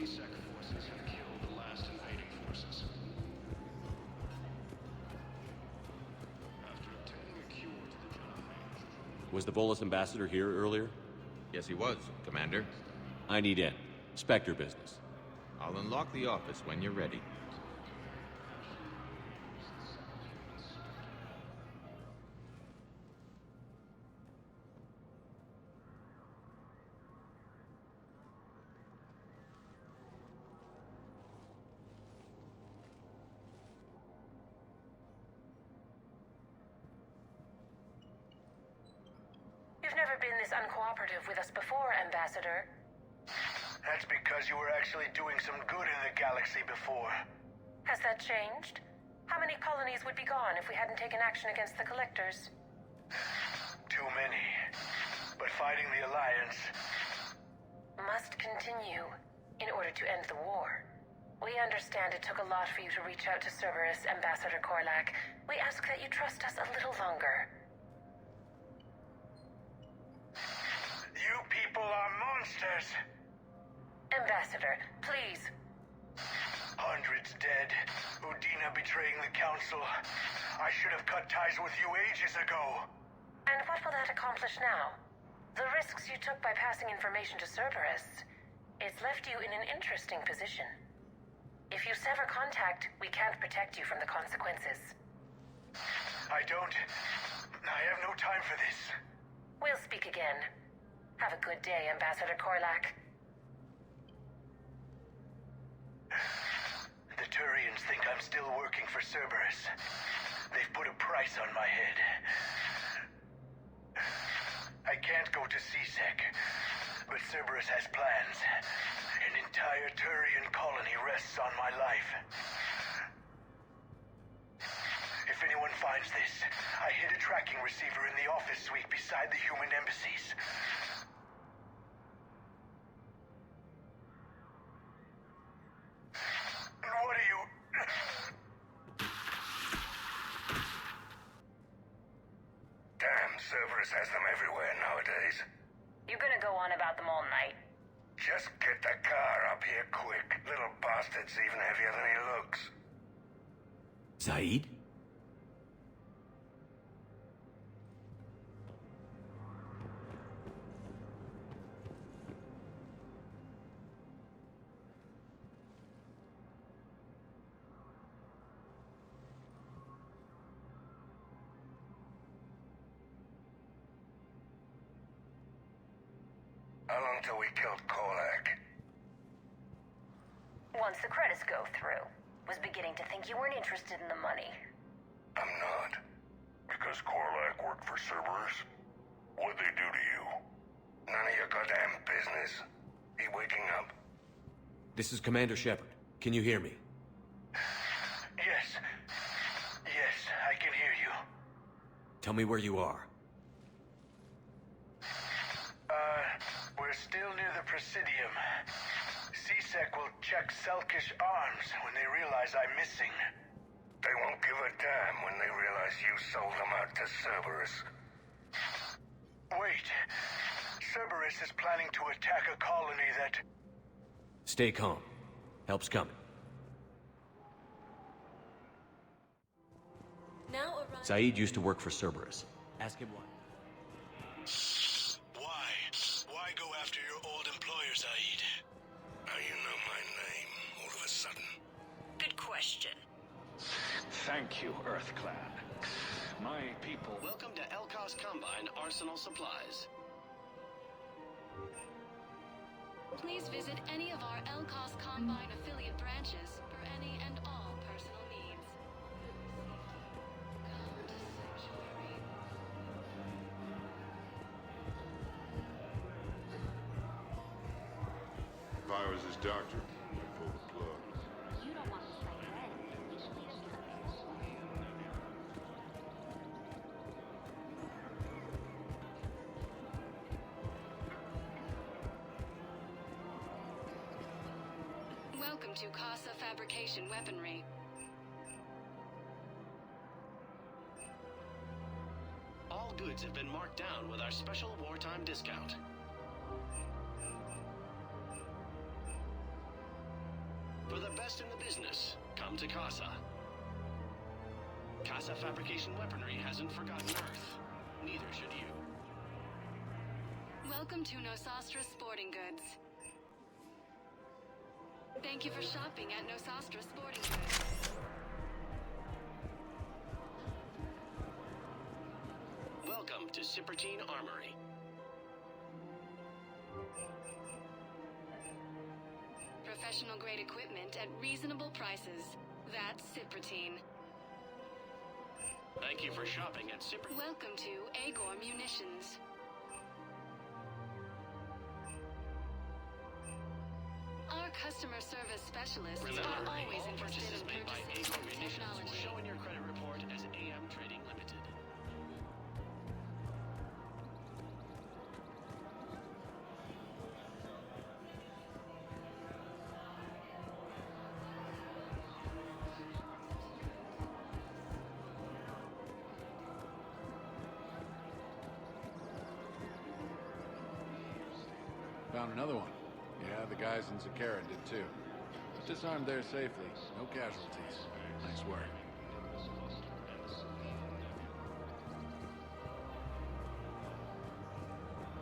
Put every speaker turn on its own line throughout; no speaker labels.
CSEC forces have killed the last invading forces. After obtaining a cure to the Jedi.
Was the Volus ambassador here earlier?
Yes, he was, Commander.
I need in. Spectre business.
I'll unlock the office when you're ready.
You've never been this uncooperative with us before, Ambassador.
That's because you were actually doing some good in the galaxy before.
Has that changed? How many colonies would be gone if we hadn't taken action against the Collectors?
Too many. But fighting the Alliance...
Must continue in order to end the war. We understand it took a lot for you to reach out to Cerberus, Ambassador Korlak. We ask that you trust us a little longer.
You people are monsters!
Ambassador, please.
Hundreds dead. Udina betraying the Council. I should have cut ties with you ages ago.
And what will that accomplish now? The risks you took by passing information to Cerberus, it's left you in an interesting position. If you sever contact, we can't protect you from the consequences.
I have no time for this.
We'll speak again. Have a good day, Ambassador Korlak.
The Turians think I'm still working for Cerberus. They've put a price on my head. I can't go to CSEC, but Cerberus has plans. An entire Turian colony rests on my life. If anyone finds this, I hid a tracking receiver in the office suite beside the human embassies. What are you...
Damn, Cerberus has them everywhere nowadays.
You're gonna go on about them all night.
Just get the car up here quick. Little bastard's even heavier than he looks.
Saeed?
How long till we killed Korlak?
Once the credits go through. Was beginning to think you weren't interested in the money.
I'm not. Because Korlak worked for Cerberus? What'd they do to you? None of your goddamn business. He waking up?
This is Commander Shepard. Can you hear me?
Yes. Yes, I can hear you.
Tell me where you are.
We're still near the Presidium. CSEC will check Selkish arms when they realize I'm missing.
They won't give a damn when they realize you sold them out to Cerberus.
Wait. Cerberus is planning to attack a colony that...
Stay calm. Help's coming.
Now arrive.
Saeed used to work for Cerberus. Ask him why.
Why? Why go after your old employer, Saeed?
How you know my name all of a sudden?
Good question.
Thank you, Earth Clan. My people...
Welcome to Elkos Combine Arsenal Supplies.
Please visit any of our Elkos Combine affiliate branches for any and all personal needs. Come to Sanctuary.
If I was his doctor, I'd pull the plug.
You don't want to say that. You should leave us Welcome to Casa Fabrication Weaponry.
All goods have been marked down with our special wartime discount. best in the business, come to Casa. Casa Fabrication Weaponry hasn't forgotten Earth. Neither should you.
Welcome to Nosastra Sporting Goods. Thank you for shopping at Nosastra Sporting Goods.
Welcome to Cipertine Armory.
Professional grade equipment at reasonable prices. That's Cipertine.
Thank you for shopping at Cipertine.
Welcome to Agor Munitions. Our customer service specialists
Remember,
are always
all
interested
purchases
in
made by
purchasing
Agor
new
Munitions will
technology.
show in your credit report as AM Trading Limited.
Found another one. Yeah, the guys in Zakara did too. Disarmed there safely. No casualties. Nice work.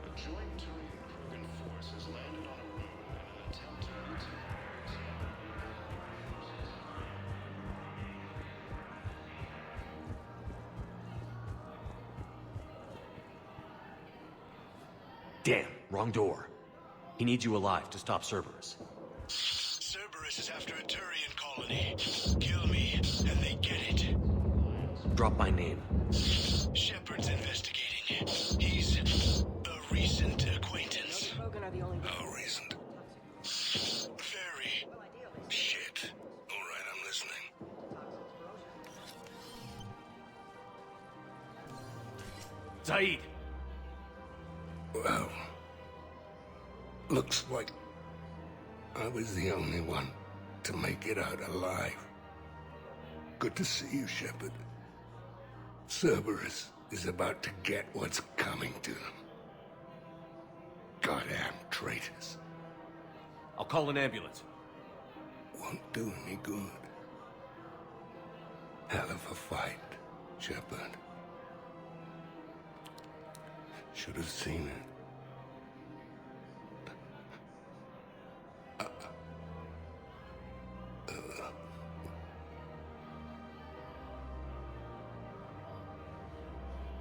A joint Turian force has landed on a road in an attempt to retake.
Damn, wrong door. He needs you alive to stop Cerberus.
Cerberus is after a Turian colony. Kill me, and they get it.
Drop my name.
Shepard's investigating. He's a recent acquaintance.
How recent?
Very.
Shit. All right, I'm listening.
Zaid!
Well, looks like I was the only one to make it out alive. Good to see you, Shepard. Cerberus is about to get what's coming to them. Goddamn traitors.
I'll call an ambulance.
Won't do any good. Hell of a fight, Shepard. Should have seen it.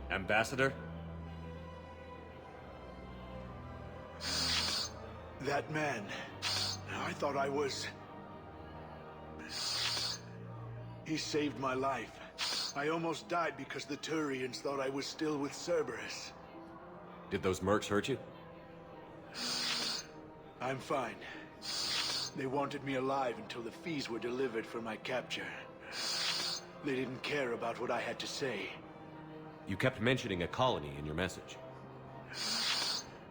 Ambassador?
That man. I thought I was... He saved my life. I almost died because the Turians thought I was still with Cerberus.
Did those mercs hurt you?
I'm fine. They wanted me alive until the fees were delivered for my capture. They didn't care about what I had to say.
You kept mentioning a colony in your message.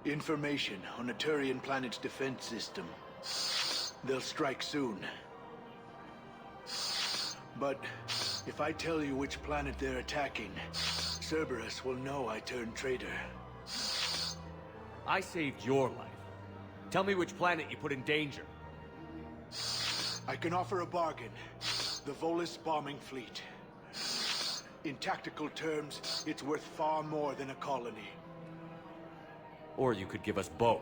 Information on a Turian planet's defense system. They'll strike soon. But if I tell you which planet they're attacking, Cerberus will know I turned traitor.
I saved your life. Tell me which planet you put in danger.
I can offer a bargain. The Volus bombing fleet. In tactical terms, it's worth far more than a colony.
Or you could give us both.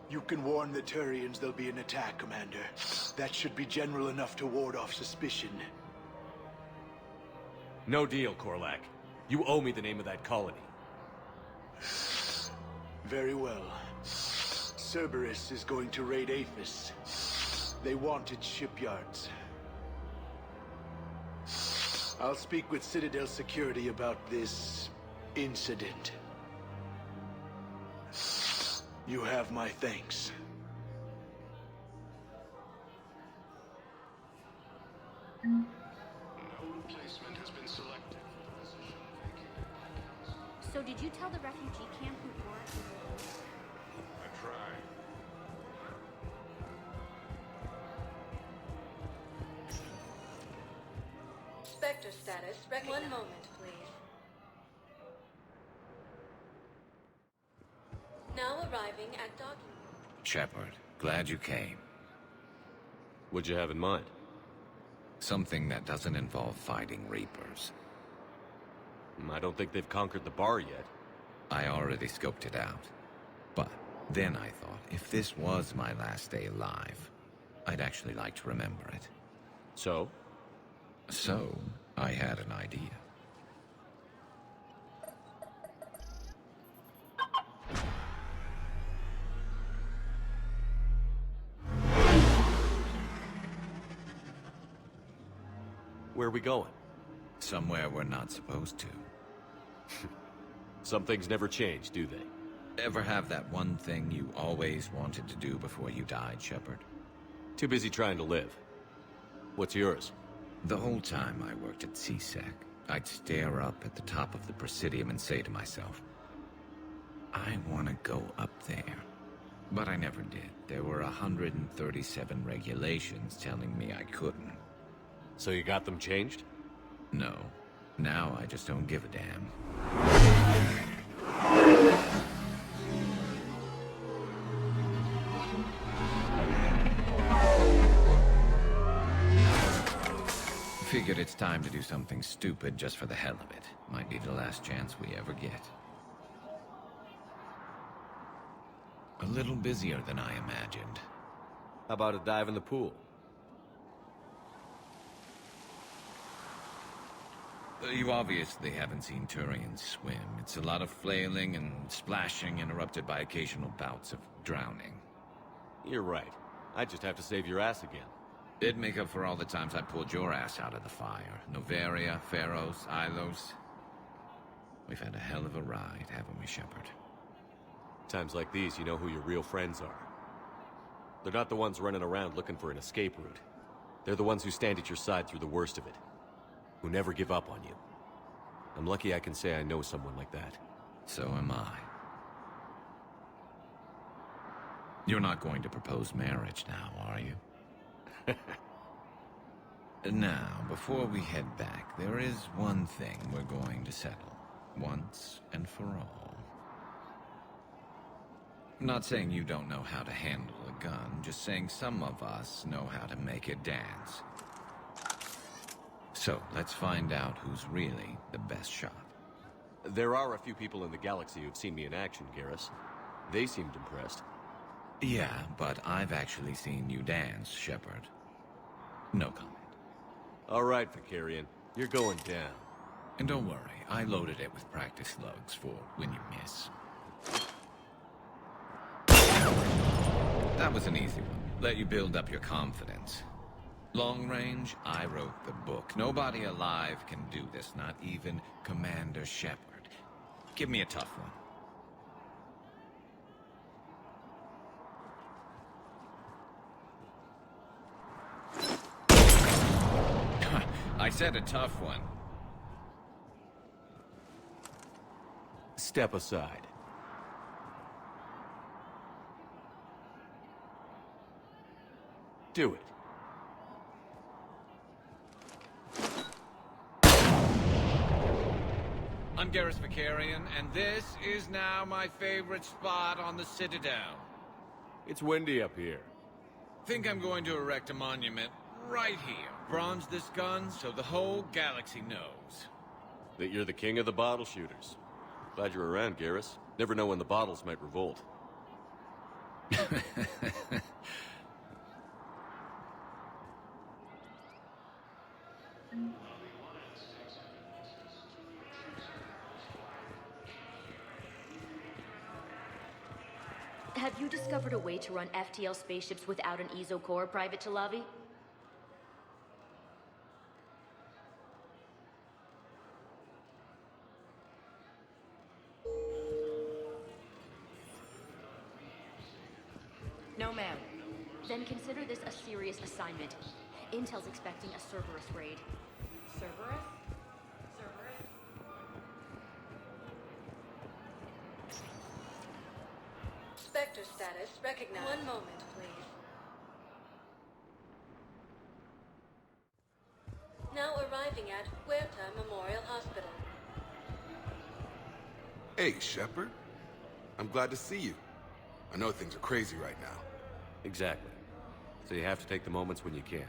You can warn the Turians there'll be an attack, Commander. That should be general enough to ward off suspicion.
No deal, Korlak. You owe me the name of that colony.
Very well. Cerberus is going to raid Aphis. They wanted shipyards. I'll speak with Citadel Security about this incident. You have my thanks.
No replacement has been selected.
So did you tell the refugee camp who bore it?
I tried.
Spectre status. One moment, please. Now arriving at docking.
Shepard, glad you came.
What'd you have in mind?
Something that doesn't involve fighting Reapers.
I don't think they've conquered the bar yet.
I already scoped it out. But then I thought, if this was my last day alive, I'd actually like to remember it.
So?
So, I had an idea.
Where are we going?
Somewhere we're not supposed to.
Some things never change, do they?
Ever have that one thing you always wanted to do before you died, Shepard?
Too busy trying to live. What's yours?
The whole time I worked at CSEC, I'd stare up at the top of the Presidium and say to myself, I want to go up there. But I never did. There were 137 regulations telling me I couldn't.
So you got them changed?
No. Now I just don't give a damn. Figured it's time to do something stupid just for the hell of it. Might be the last chance we ever get. A little busier than I imagined.
How about a dive in the pool?
You obviously haven't seen Turians swim. It's a lot of flailing and splashing, interrupted by occasional bouts of drowning.
You're right. I just have to save your ass again.
It'd make up for all the times I pulled your ass out of the fire. Noveria, Pharos, Ilos. We've had a hell of a ride, haven't we, Shepard?
Times like these, you know who your real friends are. They're not the ones running around looking for an escape route. They're the ones who stand at your side through the worst of it. Who never give up on you. I'm lucky I can say I know someone like that.
So am I. You're not going to propose marriage now, are you? Now, before we head back, there is one thing we're going to settle. Once and for all. I'm not saying you don't know how to handle a gun, just saying some of us know how to make it dance. So, let's find out who's really the best shot.
There are a few people in the galaxy who've seen me in action, Garrus. They seemed impressed.
Yeah, but I've actually seen you dance, Shepard. No comment.
All right, Vicarian. You're going down.
And don't worry, I loaded it with practice slugs for when you miss. That was an easy one. Let you build up your confidence. Long range, I wrote the book. Nobody alive can do this, not even Commander Shepard. Give me a tough one. I said a tough one.
Step aside. Do it.
I'm Garrus Vicarian, and this is now my favorite spot on the Citadel.
It's windy up here.
Think I'm going to erect a monument right here. Bronze this gun so the whole galaxy knows.
That you're the king of the bottle shooters. Glad you're around, Garrus. Never know when the bottles might revolt.
Have you discovered a way to run FTL spaceships without an EZO core, Private Chalavi?
No, ma'am.
Then consider this a serious assignment. Intel's expecting a Cerberus raid.
Cerberus? Cerberus?
Spectre status recognized. One moment, please. Now arriving at Huerta Memorial Hospital.
Hey, Shepard. I'm glad to see you. I know things are crazy right now.
Exactly. So you have to take the moments when you can.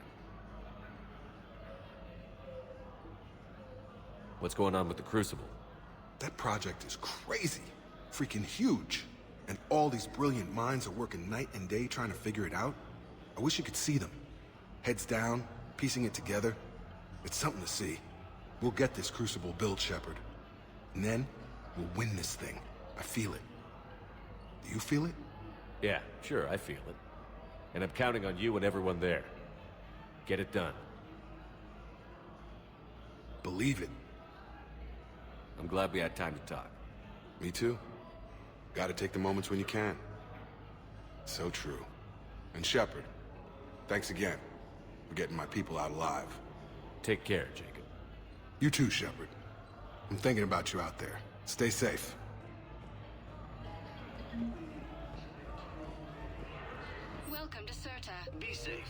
What's going on with the Crucible?
That project is crazy. Freaking huge. And all these brilliant minds are working night and day trying to figure it out. I wish you could see them. Heads down, piecing it together. It's something to see. We'll get this Crucible built, Shepard. And then, we'll win this thing. I feel it. Do you feel it?
Yeah, sure, I feel it. And I'm counting on you and everyone there. Get it done.
Believe it.
I'm glad we had time to talk.
Me too. Gotta take the moments when you can. So true. And Shepard, thanks again for getting my people out alive.
Take care, Jacob.
You too, Shepard. I'm thinking about you out there. Stay safe.
Welcome to Serta.
Be safe.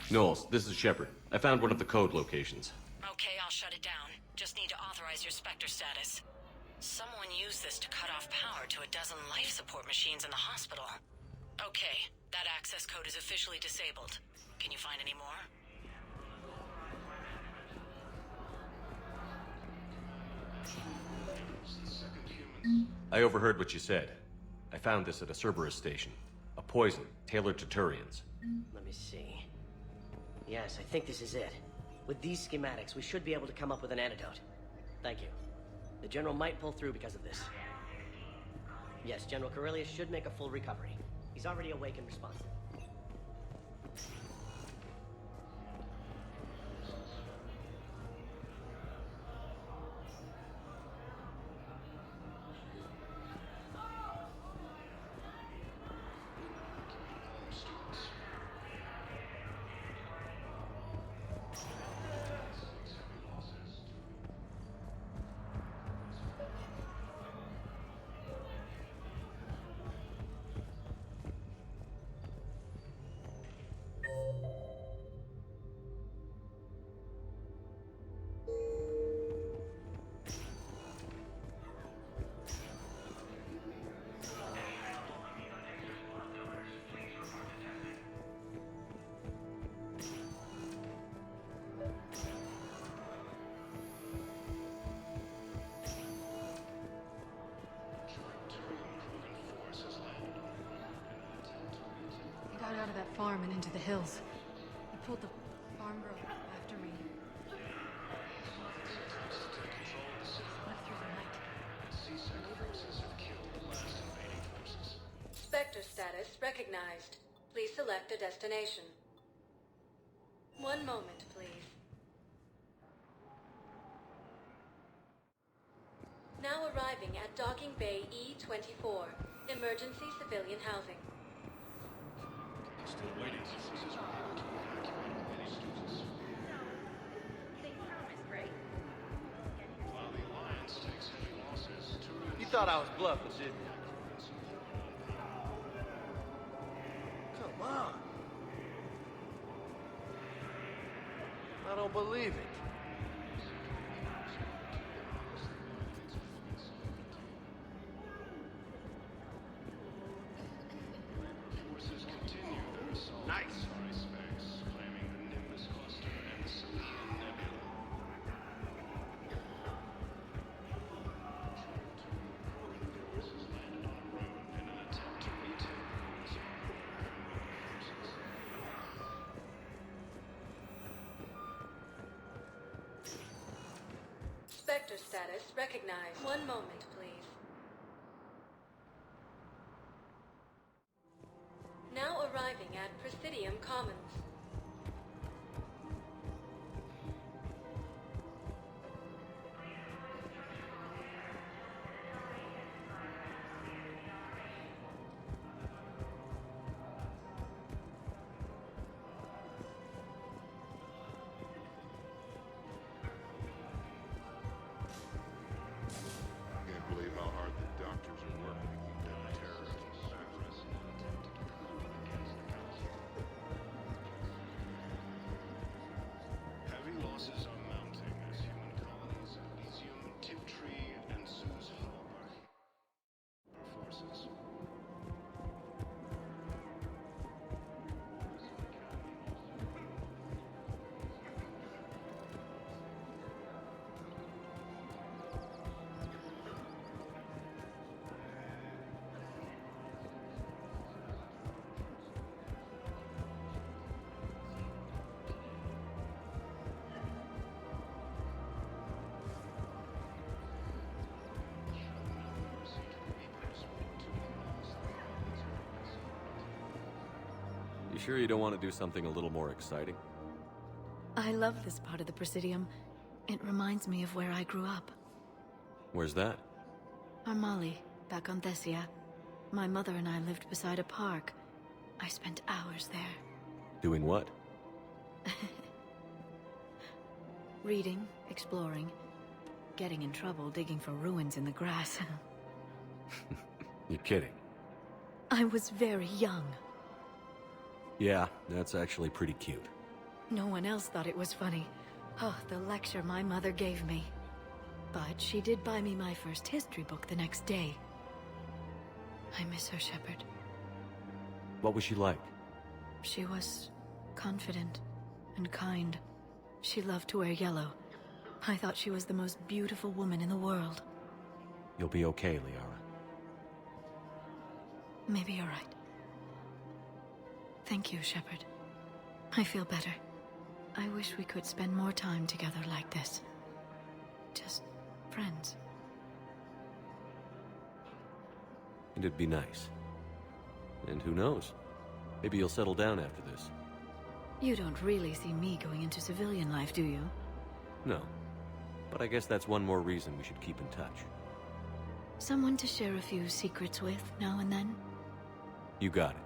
Knowles, this is Shepard. I found one of the code locations.
Okay, I'll shut it down. Just need to authorize your Spectre status. Someone used this to cut off power to a dozen life support machines in the hospital. Okay, that access code is officially disabled. Can you find any more?
I overheard what you said. I found this at a Cerberus station. A poison, tailored to Turians.
Let me see. Yes, I think this is it. With these schematics, we should be able to come up with an antidote. Thank you. The General might pull through because of this. Yes, General Corellius should make a full recovery. He's already awake and responsive.
Out of that farm and into the hills. He pulled the farm girl after me. Left through the night.
Spectre status recognized. Please select a destination. One moment, please. Now arriving at Docking Bay E-24, emergency civilian housing.
Still waiting. While the Alliance takes heavy losses,
You thought I was bluffing, didn't you? Come on. I don't believe it.
forces continue their assault on Sorry Specs, claiming the Nimbus cluster and the Selenium Nebula. Forces landed on a road in an attempt to retake the
Spectre status recognized. One moment, please. Now arriving at Presidium Commons.
Can't believe how hard the doctors are working to keep them terrorists back.
Heavy losses are mounting as human colonies Elysium tip
You sure you don't want to do something a little more exciting?
I love this part of the Presidium. It reminds me of where I grew up.
Where's that?
Armali, back on Thessia. My mother and I lived beside a park. I spent hours there.
Doing what?
Reading, exploring, getting in trouble digging for ruins in the grass.
You're kidding.
I was very young.
Yeah, that's actually pretty cute.
No one else thought it was funny. Oh, the lecture my mother gave me. But she did buy me my first history book the next day. I miss her, Shepard.
What was she like?
She was confident and kind. She loved to wear yellow. I thought she was the most beautiful woman in the world.
You'll be okay, Liara.
Maybe you're right. Thank you, Shepard. I feel better. I wish we could spend more time together like this. Just friends.
And it'd be nice. And who knows? Maybe you'll settle down after this.
You don't really see me going into civilian life, do you?
No. But I guess that's one more reason we should keep in touch.
Someone to share a few secrets with now and then?
You got it.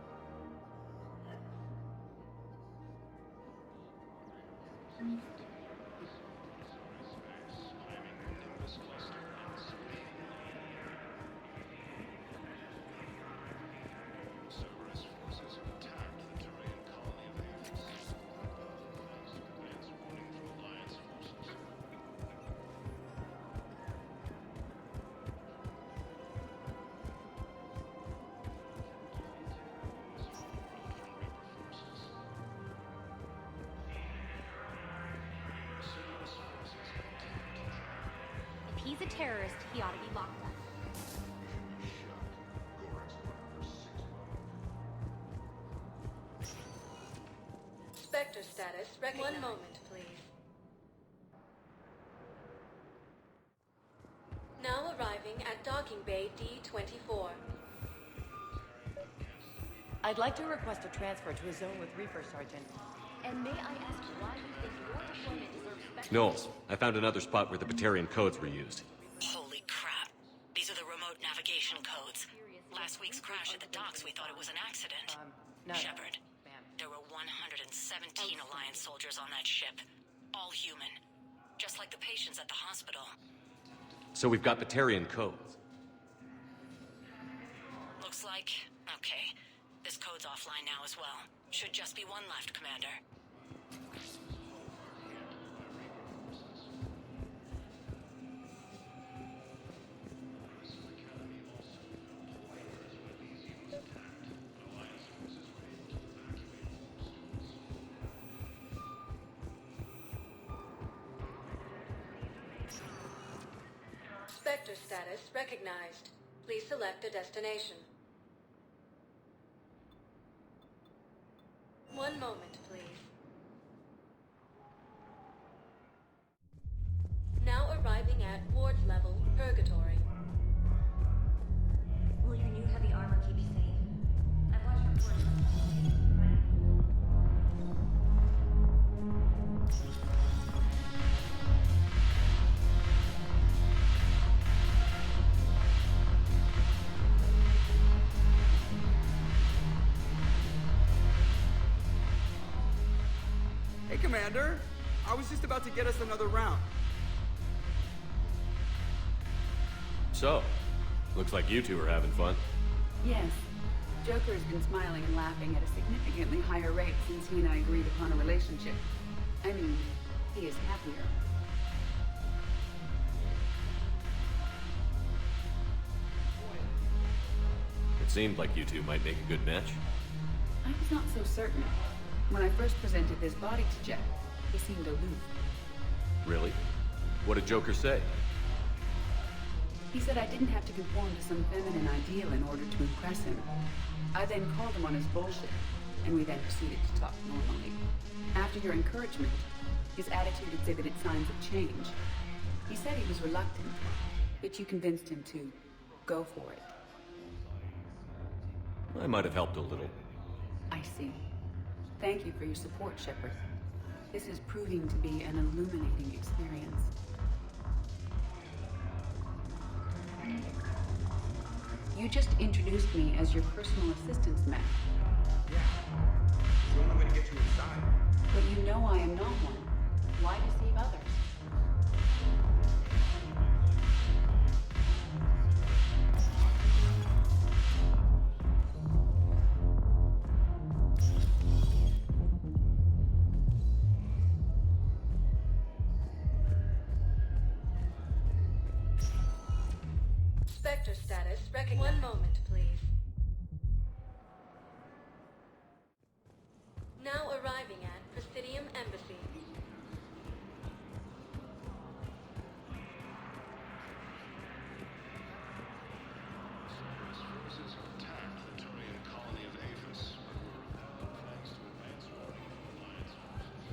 If he's a terrorist, he ought to be locked up.
Spectre status recognized. One moment, please. Now arriving at docking bay D-24.
I'd like to request a transfer to a zone with Reaper, Sergeant.
And may I ask why you think your deployment deserves special...
Knowles, I found another spot where the Batarian codes were used.
Holy crap. These are the remote navigation codes. Last week's crash at the docks, we thought it was an accident. Shepard, there were 117 Alliance soldiers on that ship. All human. Just like the patients at the hospital.
So we've got Batarian codes.
Looks like... okay. This code's offline now as well. Should just be one left, Commander.
Spectre status recognized. Please select a destination. One moment, please. Now arriving at Ward's level, Purgatory.
Will your new heavy armor keep you safe? I've watched reports.
Hey, Commander. I was just about to get us another round.
So, looks like you two are having fun.
Yes. Joker's been smiling and laughing at a significantly higher rate since he and I agreed upon a relationship. I mean, he is happier.
It seemed like you two might make a good match.
I was not so certain. When I first presented this body to Jeff, he seemed aloof.
Really? What did Joker say?
He said I didn't have to conform to some feminine ideal in order to impress him. I then called him on his bullshit, and we then proceeded to talk normally. After your encouragement, his attitude exhibited signs of change. He said he was reluctant, but you convinced him to go for it.
I might have helped a little.
I see. Thank you for your support, Shepard. This is proving to be an illuminating experience. You just introduced me as your personal assistance, Matt.
Yeah. It's the only way to get you inside.
But you know I am not one. Why deceive others?
Spectre status recognized. One moment, please. Now arriving at Presidium Embassy.
Cerberus forces have attacked the Turian colony of Aphis, but were repelled thanks to advance warning from Alliance forces.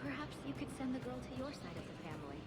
Perhaps you could send the girl to your side of the family.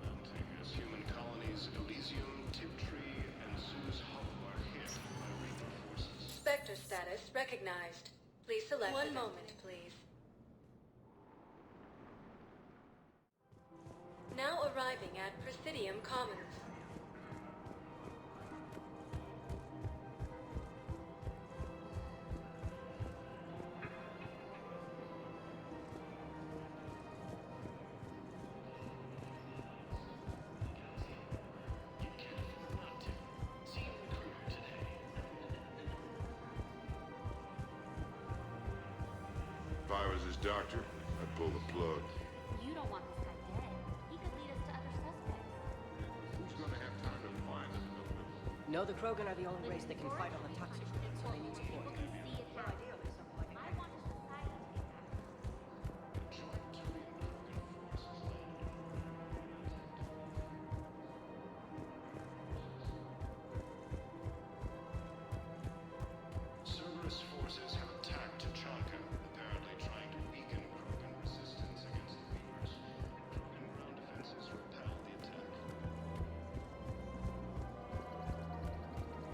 Mounting as human colonies Elysium, Tiptree, and Zeus Hollow are hit by Reaper forces.
Spectre status recognized. Please select. One moment, please. Now arriving at Presidium Commons.
If I was his doctor, I'd pull the plug.
You don't want this guy dead. He could lead us to other suspects.
Who's gonna have time to find him in the middle?
No, the Krogan are the only race that can fight on the toxic grid, so they need support.
I want a society to get back.
Joint Turian Krogan forces landed. Cerberus forces have attacked Tachanka, apparently trying to weaken Krogan resistance against the Reapers. Krogan ground defenses repel the attack.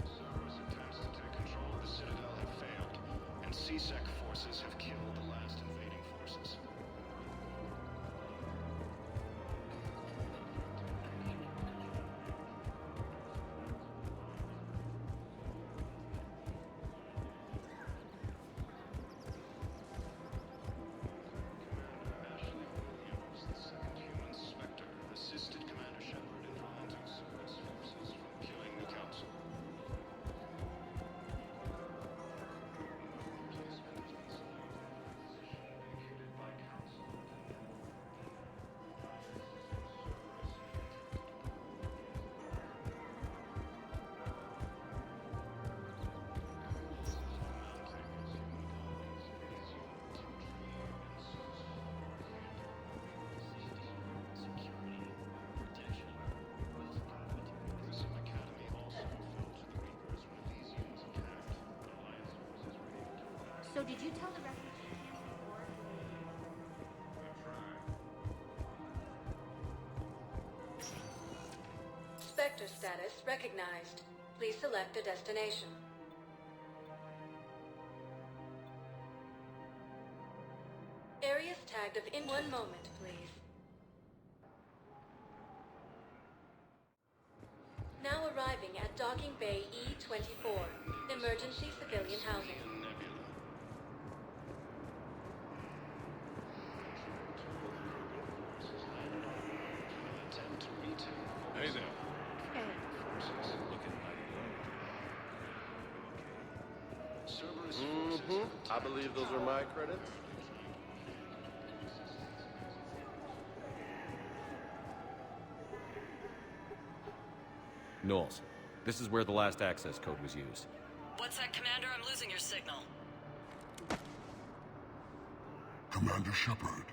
Cerberus attempts to take control of the Citadel have failed, and CSEC forces have killed the last invading forces. Ashley Williams, the second human Spectre, assisted Commander Shepard in preventing Cerberus forces from killing the Council. Replacement has been selected. Position vacated by Council.
So did you tell the refugee camps before?
Spectre status recognized. Please select a destination. Areas tagged in 1 moment, please. Now arriving at Docking Bay E24, emergency civilian housing.
Hey there.
I believe those are my credits.
Knowles, this is where the last access code was used.
What's that, Commander? I'm losing your signal.
Commander Shepard,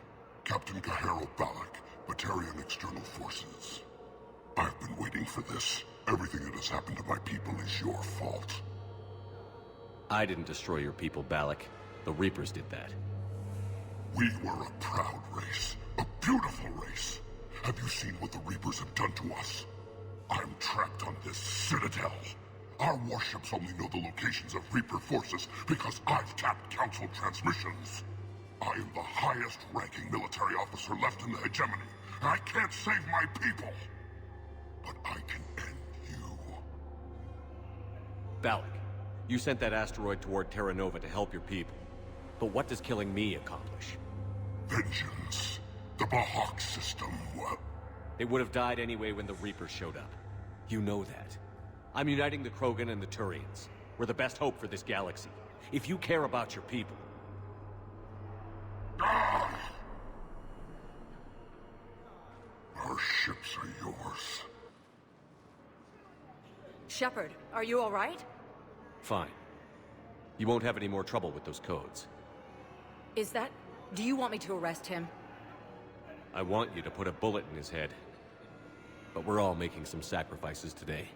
Captain Kahero Balak, Batarian External Forces. I've been waiting for this. Everything that has happened to my people is your fault.
I didn't destroy your people, Balak. The Reapers did that.
We were a proud race. A beautiful race. Have you seen what the Reapers have done to us? I'm trapped on this citadel. Our warships only know the locations of Reaper forces because I've tapped Council transmissions. I am the highest-ranking military officer left in the hegemony, and I can't save my people. But I can end you.
Balak, you sent that asteroid toward Terra Nova to help your people. But what does killing me accomplish?
Vengeance. The Bahak system, well...
They would have died anyway when the Reapers showed up. You know that. I'm uniting the Krogan and the Turians. We're the best hope for this galaxy. If you care about your people...
Our ships are yours.
Shepard, are you all right?
Fine. You won't have any more trouble with those codes.
Is that... Do you want me to arrest him?
I want you to put a bullet in his head. But we're all making some sacrifices today.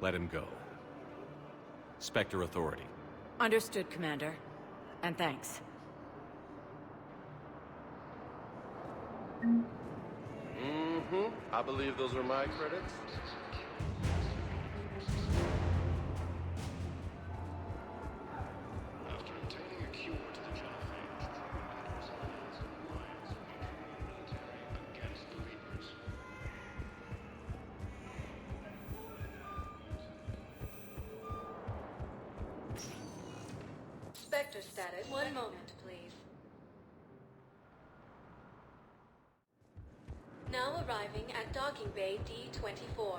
Let him go. Spectre Authority.
Understood, Commander. And thanks.
I believe those are my credits.
After obtaining a cure to the genophage, leaders alliance and alliance with the military against the Reapers.
Spectre status. 1 moment, please. Now arriving at Docking Bay D24.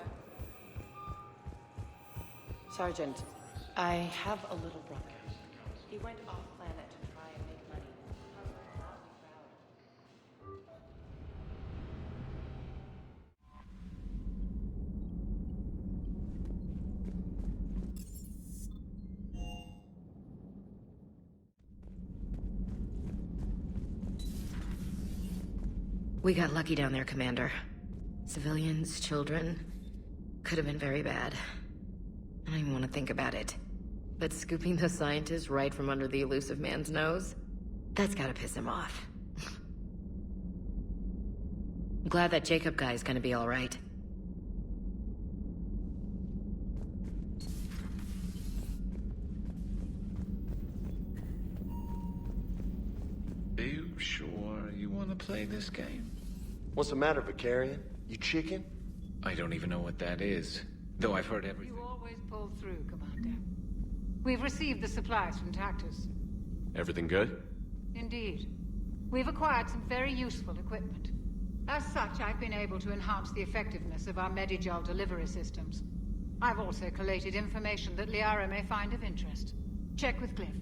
Sergeant, I have a little brother. He went off-planet to try and make money.
We got lucky down there, Commander. Civilians, children. Could have been very bad. I don't even want to think about it. But scooping the scientists right from under the elusive man's nose? That's gotta piss him off. I'm glad that Jacob guy is gonna be alright.
Are you sure you want to play this game?
What's the matter, Vicarian? You chicken?
I don't even know what that is, though I've heard everything.
You always pull through, Commander. We've received the supplies from Tactus.
Everything good?
Indeed. We've acquired some very useful equipment. As such, I've been able to enhance the effectiveness of our Medigel delivery systems. I've also collated information that Liara may find of interest. Check with Glyph.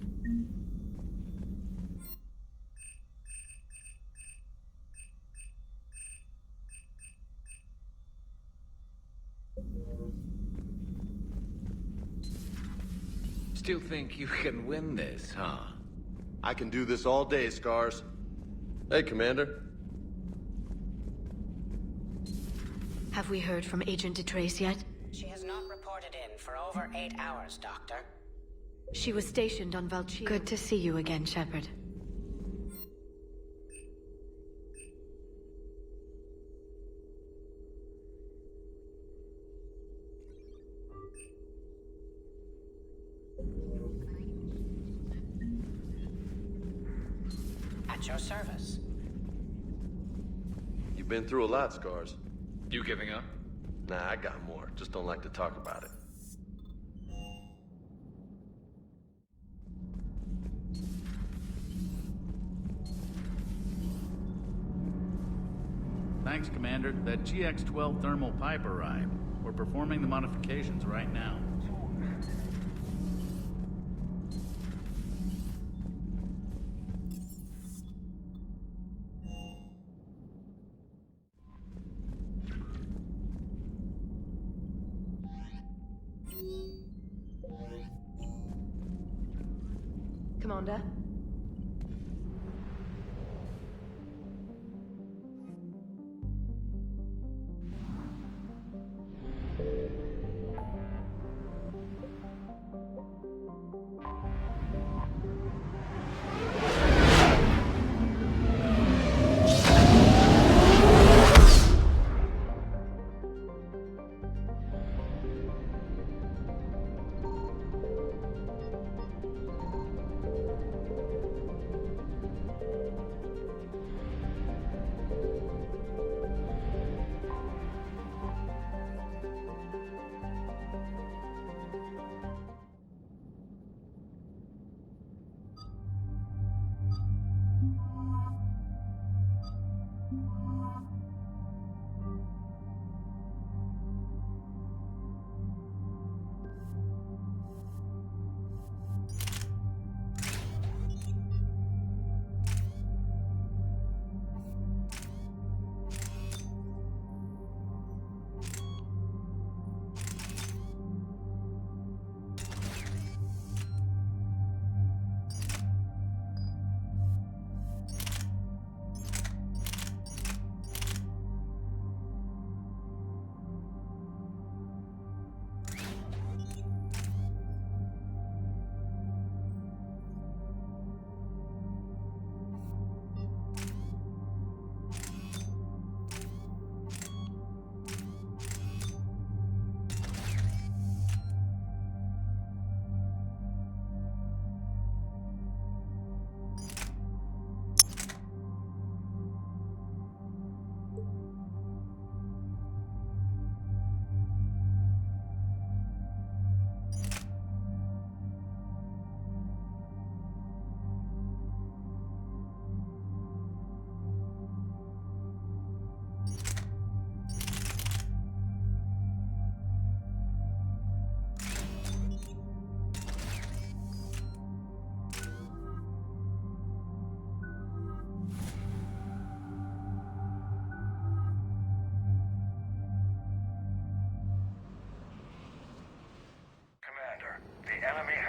Still think you can win this, huh?
I can do this all day, Scars. Hey, Commander.
Have we heard from Agent DeTrace yet?
She has not reported in for over 8 hours, Doctor.
She was stationed on Valchir. Good to see you again, Shepard.
At
at your service.
You've been through a lot, Scars.
You giving up?
Nah, I got more. Just don't like to talk about it.
Thanks, Commander. That GX-12 thermal pipe arrived. We're performing the modifications right now.
Commander?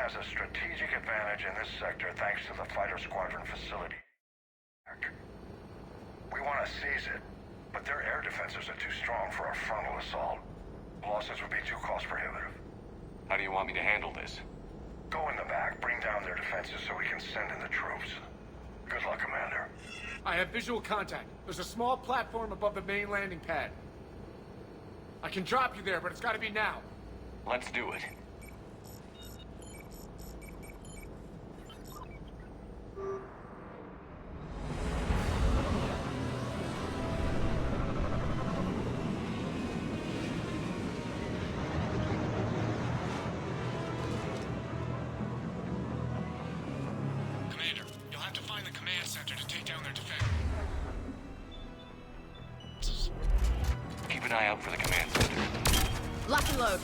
has a strategic advantage in this sector thanks to the fighter squadron facility. We want to seize it, but their air defenses are too strong for a frontal assault. Losses would be too cost prohibitive.
How do you want me to handle this?
Go in the back, bring down their defenses so we can send in the troops. Good luck, Commander.
I have visual contact. There's a small platform above the main landing pad. I can drop you there, but it's gotta be now.
Let's do it.
Commander, you'll have to find the command center to take down their defense.
Keep an eye out for the command center.
Lock and load.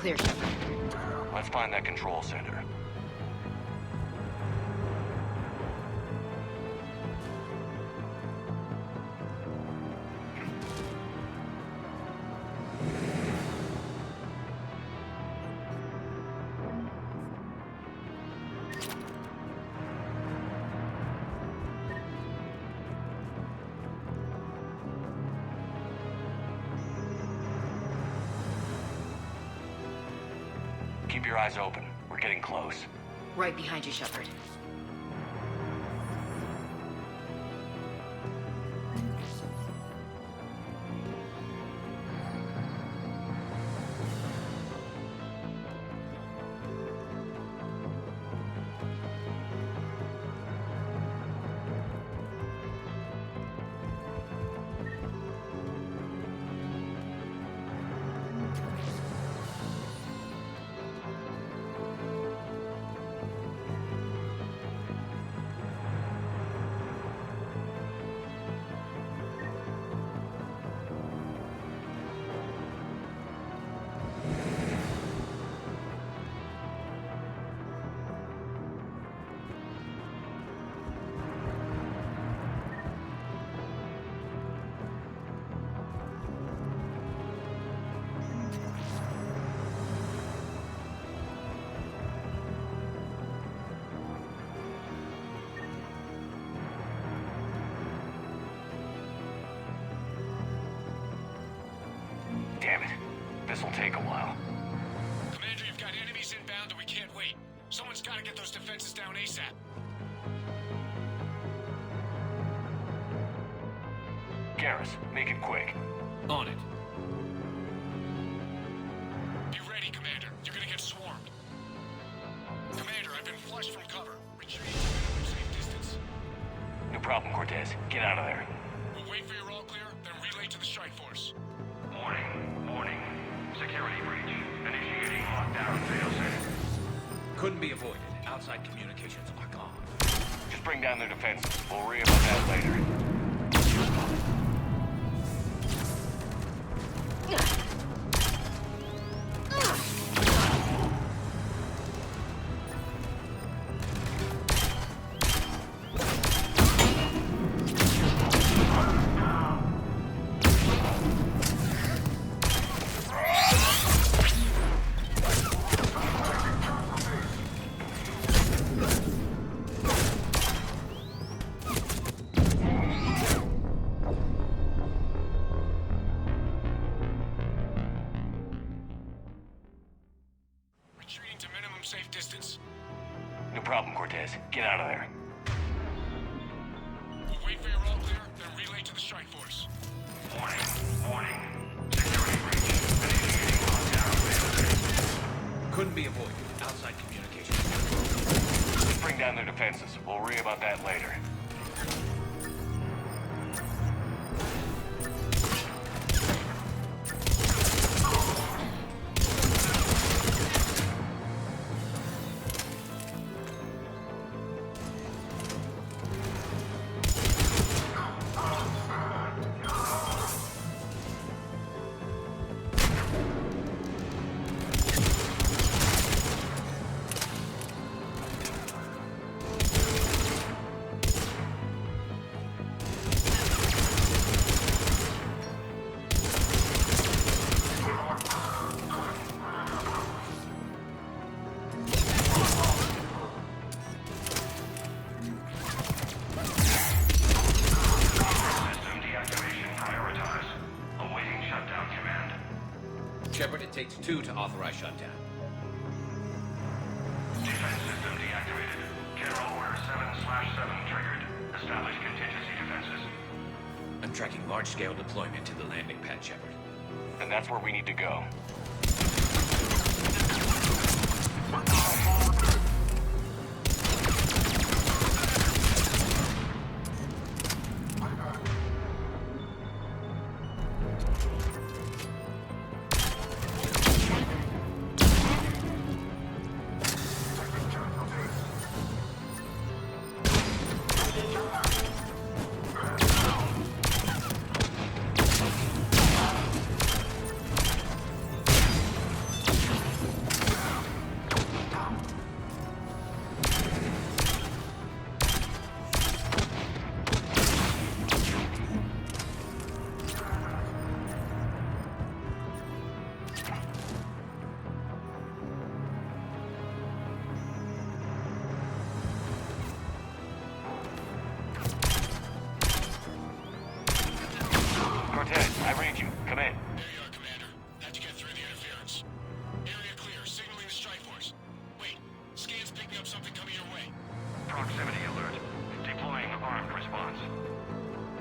clear, Shepard.
Let's find that control center. Keep your eyes open. We're getting close.
Right behind you, Shepard.
Damn it. This'll take a while.
Commander, you've got enemies inbound and we can't wait. Someone's gotta get those defenses down ASAP.
Garrus, make it quick.
On it. Be ready, Commander. You're gonna get swarmed. Commander, I've been flushed from cover. Retreat to minimum safe distance.
No problem, Cortez. Get out of there.
We'll wait for your all clear, then relay to the strike force.
Warning. Security breach. Initiating lockdown failsafe.
Couldn't be avoided. Outside communications are gone.
Just bring down their defenses. We'll worry about that later.
Safe distance.
No problem, Cortez. Get out of there.
We'll wait for your all clear, then relay to the strike force.
Warning. Security breach. Initiating lockdown failsafe.
Couldn't be avoided. Outside communications.
Just bring down their defenses. We'll worry about that later.
Shepard, it takes 2 to authorize shutdown.
Defense system deactivated. General Order 7/7 triggered. Establish contingency defenses.
I'm tracking large-scale deployment to the landing pad, Shepard.
And that's where we need to go.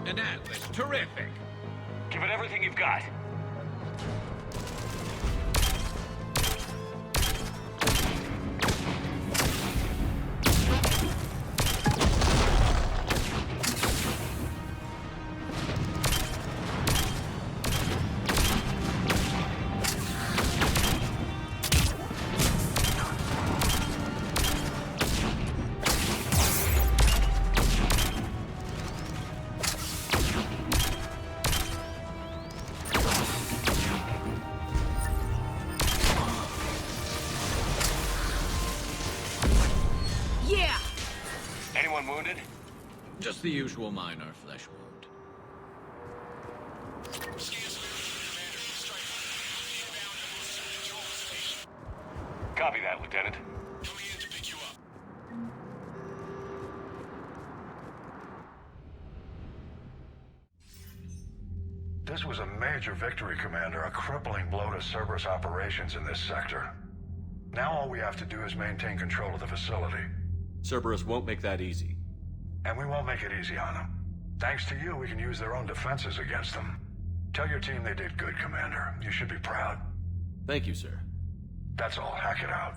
An atlas. Terrific.
Give it everything you've got. Wounded?
Just the usual minor flesh wound.
Copy that, Lieutenant.
This was a major victory, Commander. A crippling blow to Cerberus operations in this sector. Now all we have to do is maintain control of the facility.
Cerberus won't make that easy.
And we won't make it easy on them. Thanks to you, we can use their own defenses against them. Tell your team they did good, Commander. You should be proud.
Thank you, sir.
That's all. Hack it out.